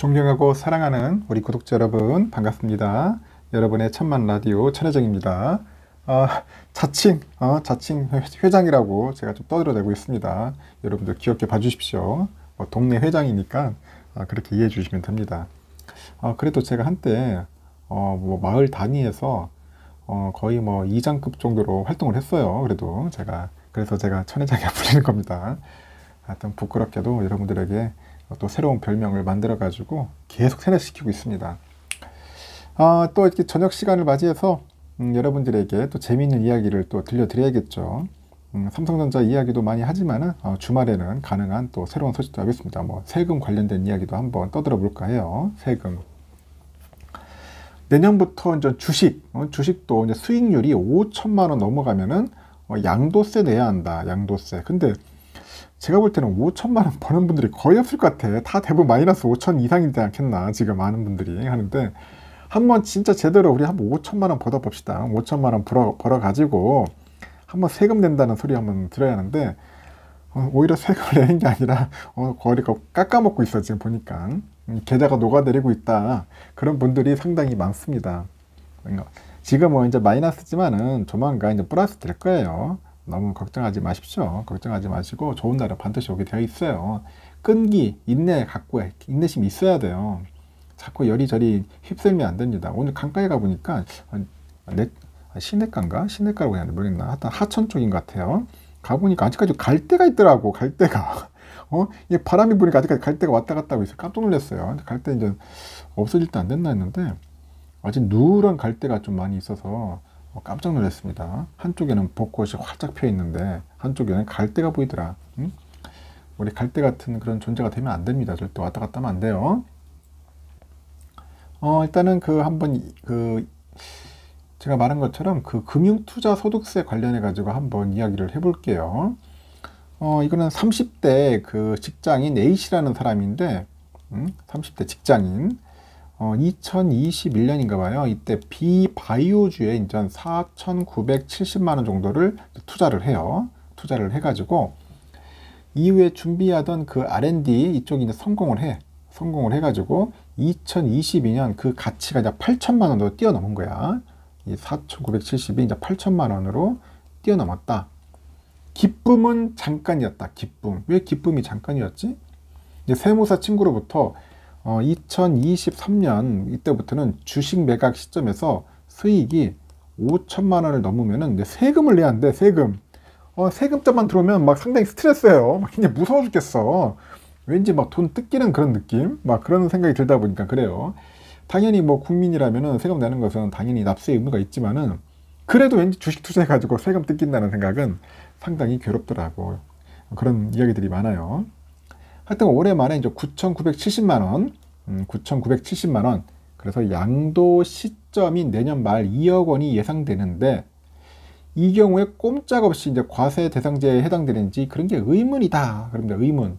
존경하고 사랑하는 우리 구독자 여러분 반갑습니다. 여러분의 천만 라디오 천혜정입니다. 자칭 회장이라고 제가 좀 떠들어대고 있습니다. 여러분들 귀엽게 봐주십시오. 동네 회장이니까 그렇게 이해해 주시면 됩니다. 그래도 제가 한때 마을 단위에서 거의 이장급 정도로 활동을 했어요. 그래서 제가 천혜장이라 불리는 겁니다. 하여튼 부끄럽게도 여러분들에게 또 새로운 별명을 만들어 가지고 계속 세뇌시키고 있습니다. 또 이렇게 저녁 시간을 맞이해서 여러분들에게 또 재미있는 이야기를 또 들려드려야겠죠. 삼성전자 이야기도 많이 하지만은 주말에는 가능한 또 새로운 소식도 하겠습니다. 세금 관련된 이야기도 한번 떠들어 볼까 해요. 세금. 내년부터 이제 주식도 이제 수익률이 5천만 원 넘어가면은 양도세 내야 한다. 양도세. 근데 제가 볼 때는 5천만 원 버는 분들이 거의 없을 것 같아. 다 대부분 마이너스 5천 이상이지 않겠나. 지금 많은 분들이 하는데 한번 진짜 제대로 우리 한번 5천만 원 벌어 봅시다. 5천만 원 벌어 가지고 한번 세금 낸다는 소리 한번 들어야 하는데 오히려 세금을 내는 게 아니라 거리가 깎아먹고 있어. 지금 보니까 계좌가 녹아내리고 있다. 그런 분들이 상당히 많습니다. 지금은 이제 마이너스지만은 조만간 이제 플러스 될 거예요. 너무 걱정하지 마십시오. 걱정하지 마시고 좋은 날은 반드시 오게 되어 있어요. 끈기, 인내심이 있어야 돼요. 자꾸 여리저리 휩쓸면 안 됩니다. 오늘 강가에 가보니까 시내가인가? 시내가라고 해야 되나 모르겠나? 하여튼 하천 쪽인 것 같아요. 가보니까 아직까지 갈대가 있더라고. 갈대가. 이 바람이 부니까 아직까지 갈대가 왔다 갔다 하고 있어요. 깜짝 놀랐어요. 갈대 이제 없어질 때 안 됐나 했는데 아직 누런 갈대가 좀 많이 있어서 깜짝 놀랐습니다. 한쪽에는 벚꽃이 활짝 펴 있는데 한쪽에는 갈대가 보이더라. 우리 갈대 같은 그런 존재가 되면 안 됩니다. 절대 왔다 갔다 하면 안 돼요. 일단은 제가 말한 것처럼 금융투자 소득세 관련해 가지고 한번 이야기를 해볼게요. 이거는 30대 직장인 A씨라는 사람인데 30대 직장인 2021년인가 봐요. 이때 비바이오주에 이제 4,970만 원 정도를 투자를 해요. 투자를 해가지고 이후에 준비하던 R&D 이쪽이 이제 성공을 해가지고 2022년 그 가치가 이제 8천만 원으로 뛰어넘은 거야. 이 4,970이 이제 8천만 원으로 뛰어넘었다. 기쁨은 잠깐이었다. 기쁨. 왜 기쁨이 잠깐이었지? 이제 세무사 친구로부터 2023년 이때부터는 주식 매각 시점에서 수익이 5천만 원을 넘으면은 이제 세금을 내야 한대. 세금. 세금자만 들어오면 막 상당히 스트레스예요. 막 굉장히 무서워 죽겠어. 왠지 막 돈 뜯기는 그런 느낌? 막 그런 생각이 들다 보니까 그래요. 당연히 국민이라면은 세금 내는 것은 당연히 납세의 의무가 있지만은 그래도 왠지 주식 투자해가지고 세금 뜯긴다는 생각은 상당히 괴롭더라고. 그런 이야기들이 많아요. 하여튼 올해 말에 이제 9,970만 원, 9,970만 원. 그래서 양도 시점이 내년 말 2억 원이 예상되는데 이 경우에 꼼짝없이 이제 과세 대상제에 해당되는지 그런 게 의문이다. 그럽니다. 의문.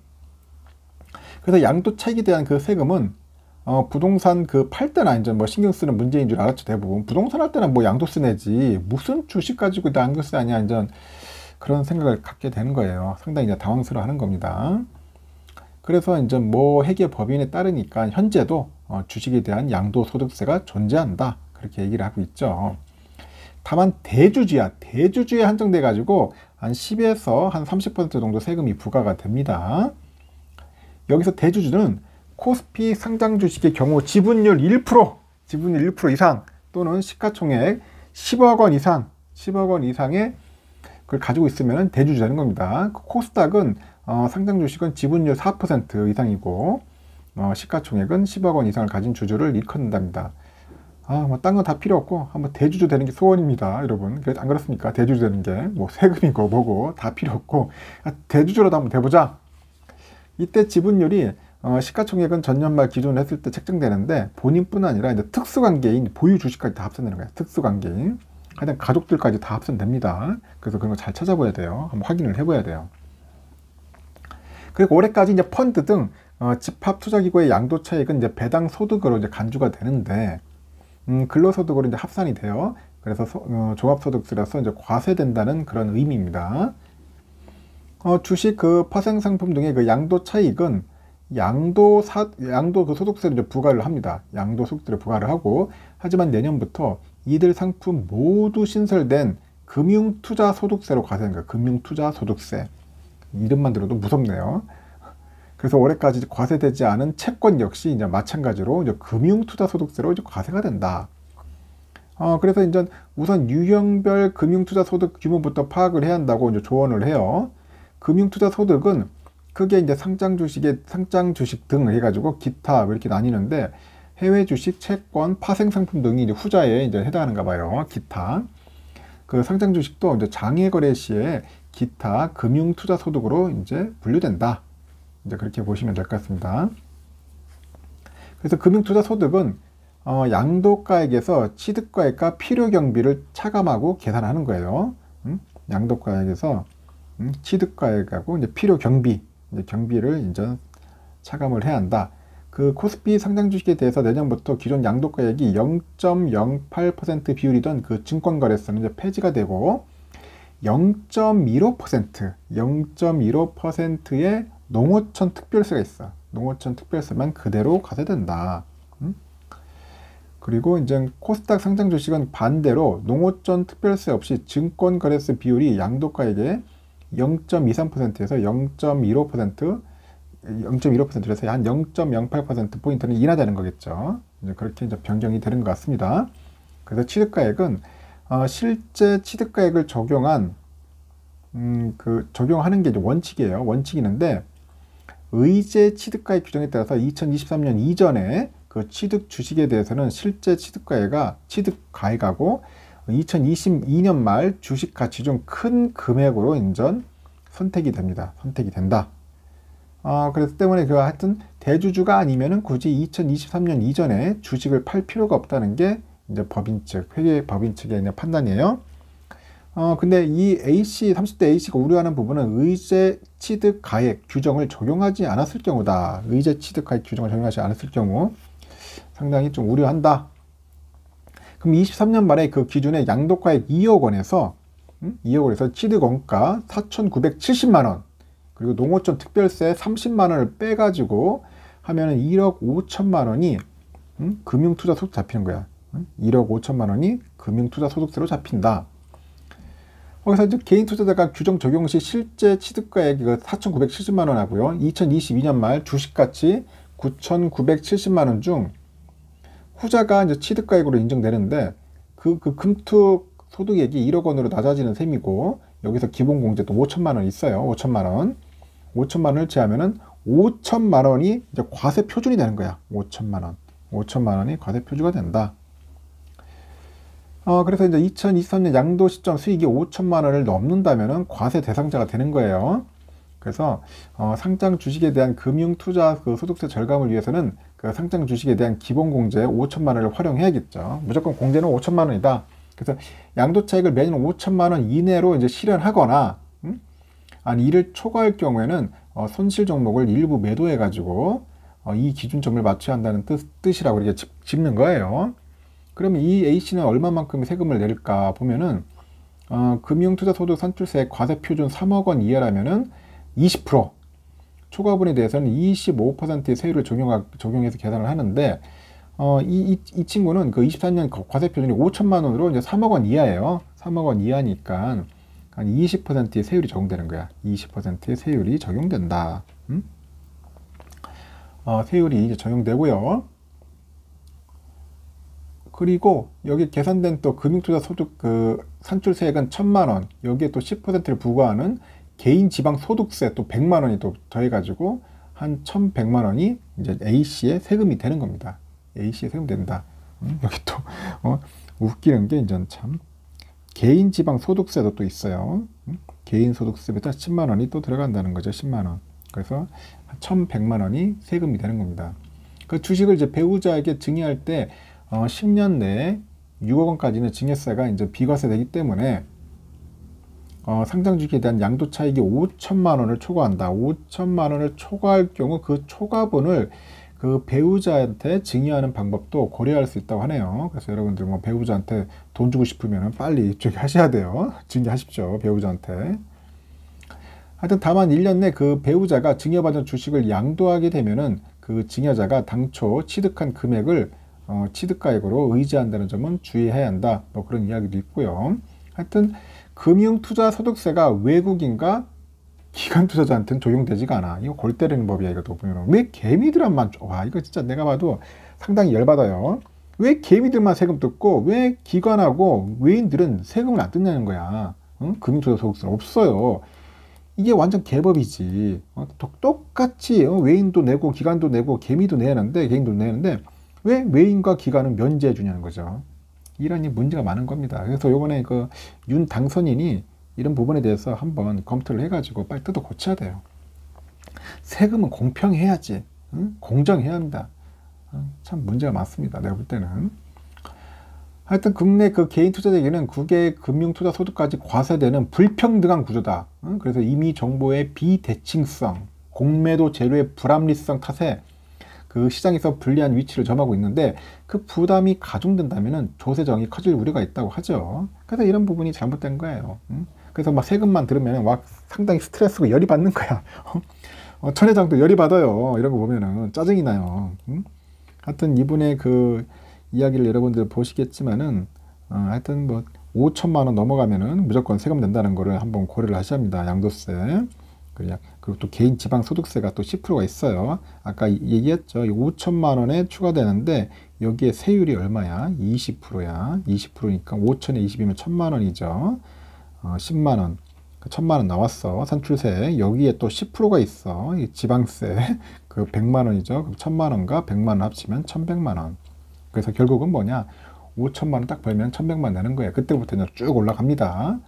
그래서 양도 차익에 대한 그 세금은 부동산 팔 때나 이제 신경 쓰는 문제인 줄 알았죠. 대부분 부동산 할 때는 양도세 내지 무슨 주식 가지고 양도세 아니야. 이제 그런 생각을 갖게 되는 거예요. 상당히 이제 당황스러워하는 겁니다. 그래서 이제 회계 법인에 따르니까 현재도 주식에 대한 양도소득세가 존재한다. 그렇게 얘기를 하고 있죠. 다만 대주주에 한정돼 가지고 한 10에서 한 30% 정도 세금이 부과가 됩니다. 여기서 대주주는 코스피 상장 주식의 경우 지분율 1% 이상 또는 시가총액 10억 원 이상의 그걸 가지고 있으면 대주주 되는 겁니다. 코스닥은 상장 주식은 지분율 4% 이상이고 시가총액은 10억 원 이상을 가진 주주를 일컫는답니다. 딴 건 다 필요 없고 한번 대주주 되는 게 소원입니다. 여러분. 안 그렇습니까? 대주주 되는 게 세금이고 뭐고 다 필요 없고 대주주로도 한번 돼보자. 이때 지분율이 시가총액은 전년 말 기준으로 했을 때 책정되는데 본인뿐 아니라 이제 특수관계인 보유 주식까지 다 합산되는 거예요. 특수관계인. 하여튼 가족들까지 다 합산됩니다. 그래서 그런 거 잘 찾아봐야 돼요. 한번 확인을 해봐야 돼요. 그리고 올해까지 이제 펀드 등 집합투자기구의 양도 차익은 이제 배당 소득으로 이제 간주가 되는데 근로소득으로 이제 합산이 돼요. 그래서 종합소득세라서 이제 과세된다는 그런 의미입니다. 주식 파생 상품 등의 양도 차익은 양도 그 소득세를 이제 부과를 합니다. 양도 소득세를 부과를 하고, 하지만 내년부터 이들 상품 모두 신설된 금융투자소득세로 과세하는 거예요. 금융투자소득세. 이름만 들어도 무섭네요. 그래서 올해까지 과세되지 않은 채권 역시 이제 마찬가지로 이제 금융투자소득세로 이제 과세가 된다. 그래서 이제 우선 유형별 금융투자소득 규모부터 파악을 해야 한다고 이제 조언을 해요. 금융투자소득은 크게 이제 상장 주식 등 해가지고 기타 이렇게 나뉘는데, 해외 주식, 채권, 파생 상품 등이 이제 후자에 이제 해당하는가 봐요. 기타. 그 상장 주식도 이제 장외 거래 시에 기타 금융투자소득으로 이제 분류된다. 이제 그렇게 보시면 될 것 같습니다. 그래서 금융투자소득은 양도가액에서 취득가액과 필요경비를 차감하고 계산하는 거예요. 양도가액에서 취득가액하고 이제 필요경비, 이제 경비를 이제 차감을 해야 한다. 그 코스피 상장 주식에 대해서 내년부터 기존 양도가액이 0.08% 비율이던 그 증권거래소는 이제 폐지가 되고 0.15%의 농어촌 특별세가 있어. 농어촌 특별세만 그대로 과세된다. 그리고 이제 코스닥 상장 주식은 반대로 농어촌 특별세 없이 증권거래소 비율이 양도가액의 0.23%에서 0.15%에서 한 0.08%포인트는 인하되는 거겠죠. 이제 그렇게 이제 변경이 되는 것 같습니다. 그래서 취득가액은 실제 취득가액을 적용하는 게 이제 원칙이에요. 원칙이는데 의제 취득가액 규정에 따라서 2023년 이전에 그 취득 주식에 대해서는 실제 취득가액하고 2022년 말 주식 가치 중 큰 금액으로 인전 선택이 된다. 그래서 때문에 하여튼 대주주가 아니면은 굳이 2023년 이전에 주식을 팔 필요가 없다는 게 이제 법인 측, 회계 법인 측의 이제 판단이에요. 근데 이 30대 A씨가 우려하는 부분은 의제 취득 가액 규정을 적용하지 않았을 경우다. 의제 취득 가액 규정을 적용하지 않았을 경우 상당히 좀 우려한다. 그럼 23년 말에 그 기준의 양도가액 2억 원에서 취득 원가 4,970만 원, 그리고 농어촌 특별세 30만 원을 빼가지고 하면은 1억 5천만 원이 금융투자 소득 잡히는 거야. 1억 5천만 원이 금융투자 소득세로 잡힌다. 거기서 이제 개인 투자자가 규정 적용 시 실제 취득가액이 4,970만 원 하고요. 2022년 말 주식가치 9,970만 원 중 후자가 이제 취득가액으로 인정되는데 그 금투 소득액이 1억 원으로 낮아지는 셈이고, 여기서 기본공제도 5천만 원 있어요. 5천만 원. 5천만 원을 제하면은 5천만 원이 이제 과세 표준이 되는 거야. 5천만 원. 5천만 원이 과세 표준가 된다. 그래서 이제 2023년 양도 시점 수익이 5천만 원을 넘는다면은 과세 대상자가 되는 거예요. 그래서 상장 주식에 대한 금융 투자 그 소득세 절감을 위해서는 그 상장 주식에 대한 기본 공제 5천만 원을 활용해야겠죠. 무조건 공제는 5천만 원이다. 그래서 양도 차익을 매년 5천만 원 이내로 이제 실현하거나, 아니 이를 초과할 경우에는 손실 종목을 일부 매도해 가지고 이 기준점을 맞춰야 한다는 뜻이라고 이렇게 짚는 거예요. 그러면 이 A씨는 얼마만큼 세금을 낼까 보면은 금융투자소득 산출세 과세 표준 3억 원 이하라면은 20%, 초과분에 대해서는 25%의 세율을 적용해서 계산을 하는데, 이 친구는 그 24년 과세 표준이 5천만 원으로 이제 3억 원 이하예요. 3억 원 이하니까 한 20%의 세율이 적용되는 거야. 20%의 세율이 적용된다. 세율이 이제 적용되고요. 그리고 여기 계산된 또 금융투자 소득 그 산출세액은 1,000만 원, 여기에 또 10%를 부과하는 개인 지방 소득세 또 100만 원이 또 더해가지고 한 1,100만 원이 이제 A씨의 세금이 되는 겁니다. A씨의 세금 된다. 여기 또 웃기는 게 이제 참 개인 지방 소득세도 또 있어요. 개인 소득세부터 10만 원이 또 들어간다는 거죠. 10만 원. 그래서 1,100만 원이 세금이 되는 겁니다. 그 주식을 이제 배우자에게 증여할 때 10년 내에 6억 원까지는 증여세가 이제 비과세되기 때문에 상장 주식에 대한 양도 차익이 5천만 원을 초과한다. 5천만 원을 초과할 경우 그 초과분을 그 배우자한테 증여하는 방법도 고려할 수 있다고 하네요. 그래서 여러분들 뭐 배우자한테 돈 주고 싶으면 빨리 이쪽에 하셔야 돼요. 증여하십시오. 배우자한테. 하여튼 다만 1년 내 그 배우자가 증여받은 주식을 양도하게 되면은 그 증여자가 당초 취득한 금액을 취득가액으로 의지한다는 점은 주의해야 한다. 뭐 그런 이야기도 있고요. 하여튼 금융투자소득세가 외국인과 기관 투자자한테는 적용되지가 않아. 이거 골 때리는 법이야. 이것도 보면 왜 개미들만 와 이거 진짜 내가 봐도 상당히 열받아요. 왜 개미들만 세금 뜯고 왜 기관하고 외인들은 세금을 안 뜯냐는 거야. 응? 금융투자소득세는 없어요. 이게 완전 개법이지. 똑같이 외인도 내고 기관도 내고 개미도 내는데 개인도 내는데 왜 외인과 기관은 면제해 주냐는 거죠. 이런 문제가 많은 겁니다. 그래서 요번에 그 윤 당선인이 이런 부분에 대해서 한번 검토를 해가지고 빨리 뜯어 고쳐야 돼요. 세금은 공평해야지. 응? 공정해야 한다. 참 문제가 많습니다. 내가 볼 때는. 하여튼 국내 그 개인 투자자에게는 국외 금융투자 소득까지 과세되는 불평등한 구조다. 그래서 이미 정보의 비대칭성, 공매도 재료의 불합리성 탓에 그 시장에서 불리한 위치를 점하고 있는데 그 부담이 가중된다면 조세정이 커질 우려가 있다고 하죠. 그래서 이런 부분이 잘못된 거예요. 그래서 막 세금만 들으면 막 상당히 스트레스고 열이 받는 거야. 천 회장도 열이 받아요. 이런 거 보면은 짜증이 나요. 하여튼 이분의 그 이야기를 여러분들 보시겠지만은 하여튼 뭐 5천만 원 넘어가면은 무조건 세금 낸다는 거를 한번 고려를 하셔야 합니다. 양도세. 그리고 또 개인 지방 소득세가 또 10%가 있어요. 아까 얘기했죠. 5천만 원에 추가되는데 여기에 세율이 얼마야? 20%야. 20%니까 5천에 20이면 1천만 원이죠. 10만 원. 1천만 원 나왔어. 산출세. 여기에 또 10%가 있어. 지방세. 그 100만 원이죠. 그럼 1천만 원과 100만 원 합치면 1,100만 원. 그래서 결국은 뭐냐? 5천만 원 딱 벌면 1,100만 되는 거예요. 그때부터는 쭉 올라갑니다.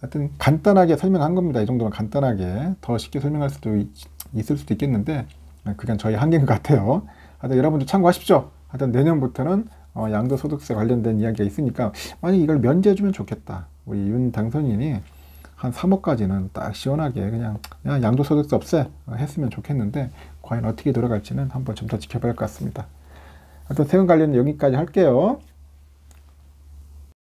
하여튼 간단하게 설명한 겁니다. 이 정도면 간단하게. 더 쉽게 설명할 수도 있을 수도 있겠는데 그건 저희 한계인 것 같아요. 하여튼 여러분들 참고하십시오. 하여튼 내년부터는 양도소득세 관련된 이야기가 있으니까 만약 이걸 면제해주면 좋겠다. 우리 윤 당선인이 한 3억까지는 딱 시원하게 그냥 양도소득세 없애 했으면 좋겠는데 과연 어떻게 돌아갈지는 한번 좀 더 지켜봐야 할 것 같습니다. 하여튼 세금 관련은 여기까지 할게요.